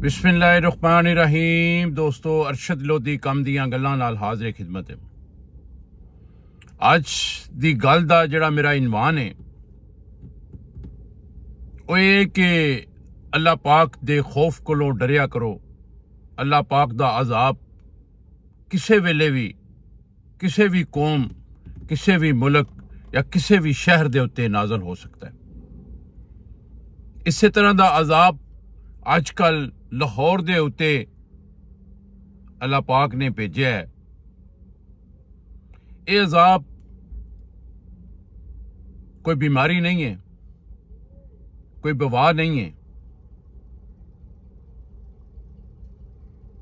बिस्मिल्लाहिर्रहमानिर्रहीम। दोस्तों, अरशद लोधी कम दियां गल्लां नाल हाज़िर खिदमत है। अज दी गल दा जिहड़ा मेरा इनवान है वो ये कि अल्लाह पाक दे खौफ कोलों डरिया करो। अल्लाह पाक दा अजाब किसे वेले भी किसे भी कौम, किसे भी मुल्क या किसे भी शहर दे उत्ते नाज़िल हो सकता है। इस तरह दा अजाब अजकल लाहौर दे उत्ते अल्लाह पाक ने भेजा है। ये अजाब कोई बीमारी नहीं है, कोई बवा नहीं है।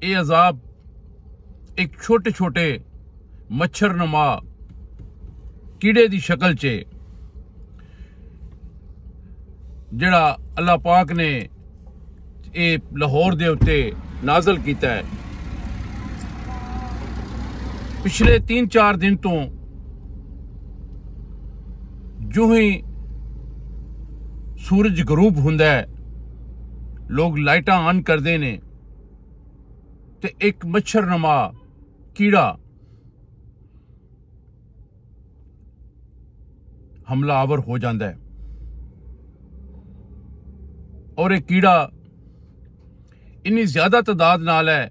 ये अजाब एक छोटे छोटे मच्छर नुमा कीड़े दी शक्ल च जिहड़ा अल्लाह पाक ने ये लाहौर दे उत्ते नाज़िल कीता है। पिछले 3-4 दिन तो जो ही सूरज गरूब हुंदा है, लोग लाइटां ऑन करते ने ते एक मच्छर नुमा कीड़ा हमलावर हो जाता है और एक कीड़ा इन्नी ज्यादा तादाद नाल है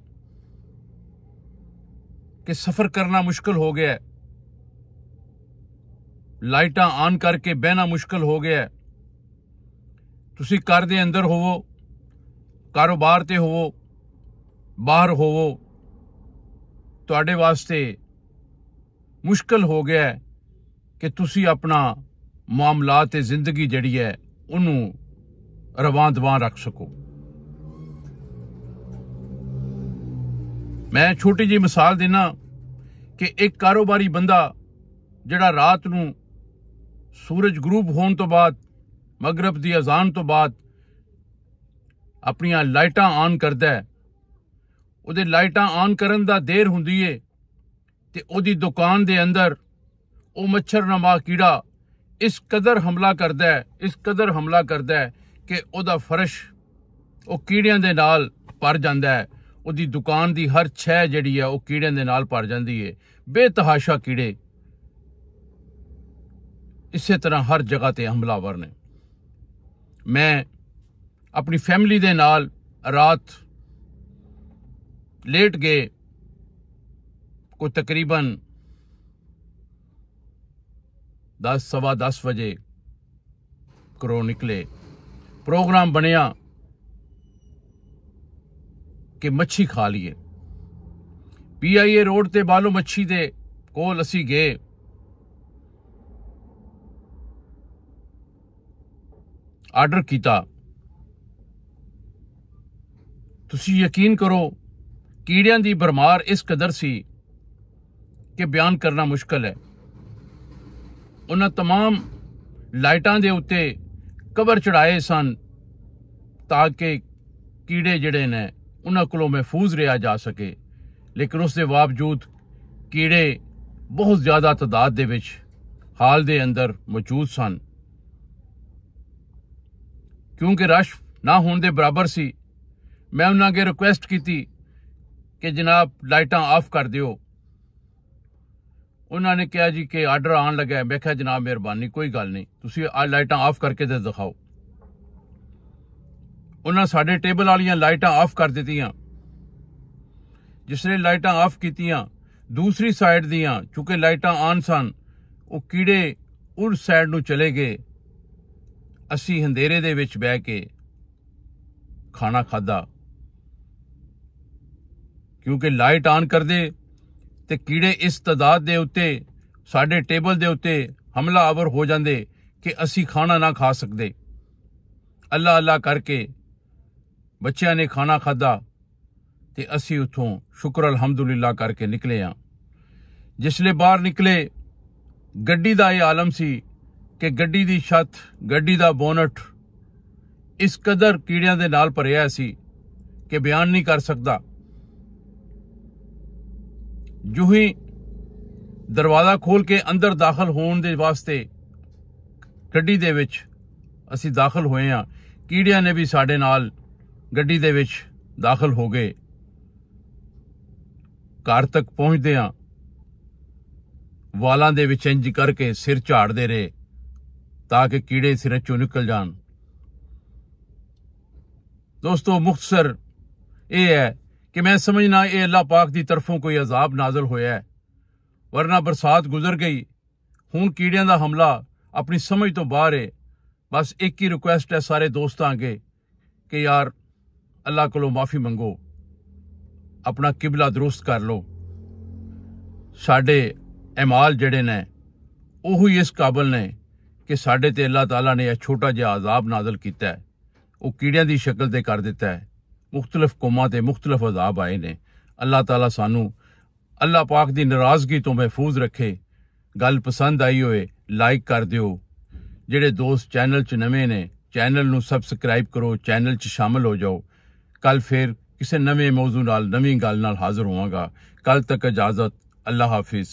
कि सफर करना मुश्किल हो गया है, लाइटां ऑन करके बहना मुश्किल हो गया है। तुसी घर दे अंदर होवो, कारोबार ते होवो, बाहर होवो, तुहाडे वास्ते मुश्किल हो गया है कि तुसी अपना मामलात ते जिंदगी जिहड़ी है उन्होंने रवां दवां रख सको। मैं छोटी जी मिसाल देना कि एक कारोबारी बंदा जिहड़ा रात नूं सूरज गरूब होने तो बाद, मगरब दी अजान तो बाद अपनियां लाइटां ऑन करदा है। उहदे लाइटां ऑन करन दा देर हुंदी है ते उहदी दुकान दे अंदर वो मच्छर नुमा कीड़ा इस कदर हमला करदा है, इस कदर हमला करदा है कि उहदा फर्श वो कीड़ियां दे नाल भर जांदा है। उहदी दुकान दी हर छह जिहड़ी है वो कीड़ियां दे नाल भर जांदी है। बेतहाशा कीड़े इसे तरह हर जगह ते हमलावर ने। मैं अपनी फैमिली दे नाल रात लेट गए, कोई तकरीबन 10-10:15 बजे घरों निकले। प्रोग्राम बनिया कि मच्छी खा लीए। PIA रोड ते बालो मच्छी दे कोल असी गए। आर्डर किया। तुसी यकीन करो कीड़ियां दी भरमार इस कदर सी कि बयान करना मुश्किल है। उन्हें तमाम लाइटां दे उत्ते कवर चढ़ाए सन ताकि कीड़े जिहड़े ने उन्हां कोलों महफूज रहा जा सके, लेकिन उसके बावजूद कीड़े बहुत ज्यादा तादाद दे विच हाल दे अंदर मौजूद सन। क्योंकि रश ना होने दे बराबर सी, मैं उन्हां अगे रिक्वेस्ट की कि जनाब लाइटां ऑफ कर दियो। उन्होंने कहा जी कि आर्डर आन लगा है। मैं कहा जनाब मेहरबानी, कोई गल नहीं, तुसी लाइटां ऑफ करके तो दिखाओ। उन्होंने साडे टेबल वालियां लाइटां ऑफ कर दित्तियां। जिसने लाइटां ऑफ कीतियां, दूसरी साइड दियां चूंकि लाइटां ऑन सन, वो कीड़े उस साइड नूं चले गए। असी अंधेरे दे विच बह के खाना खादा। क्योंकि लाइट ऑन कर दे ते कीड़े इस तादाद दे उत्ते साडे टेबल दे उत्ते हमलावर हो जांदे कि असी खाना ना खा सकदे। अल्लाह अल्लाह करके बच्चियां ने खाना खादा ते असी उथों शुक्र अल्हम्दुलिल्लाह करके निकले हाँ। जिसले बाहर निकले, गड्डी दा ये आलम सी कि गड्डी दी छत, गड्डी दा बोनट इस कदर कीड़ियां दे नाल भरिया सी कि बयान नहीं कर सकदा। जो ही दरवाजा खोल के अंदर दाखिल होने दे वास्ते गड्डी दे विच असी दाखिल होए हाँ, कीड़ियां ने भी साडे नाल गड्डी दे विच दाखिल हो गए। घर तक पहुंचदियां वालां दे विच इंज करके सिर झाड़दे रहे ताकि कीड़े सिर चों निकल जान। दोस्तों, मुख्तसर यह है कि मैं समझना ये अल्लाह पाक की तरफों कोई अजाब नाजल होया है, वरना बरसात गुजर गई। हुण कीड़ियां दा हमला अपनी समझ तो बाहर है। बस एक ही रिक्वेस्ट है सारे दोस्तां अगे कि यार अल्लाह कोलों माफ़ी मंगो, अपना किबला दुरुस्त कर लो। साडे अमाल जड़े ने ओही इस काबल ने कि साडे ते अल्लाह ताला ने यह छोटा जिहा अजाब नाजल किया है, वो कीड़ियां दी शक्ल ते कर दिता है। मुख्तलिफ कौमां ते मुख्तलिफ अजाब आए ने। अल्लाह ताला सानू अल्लाह पाक दी नाराजगी तो महफूज रखे। गल पसंद आई होए लाइक कर दियो। जेड़े दोस्त चैनल च नवें ने चैनल नू सबसक्राइब करो, चैनल च शामिल हो जाओ। कल फिर किसी नवे मौजू नाल नवीं गल नाल हाजिर होवांगा। कल तक इजाजत। अल्लाह हाफिज।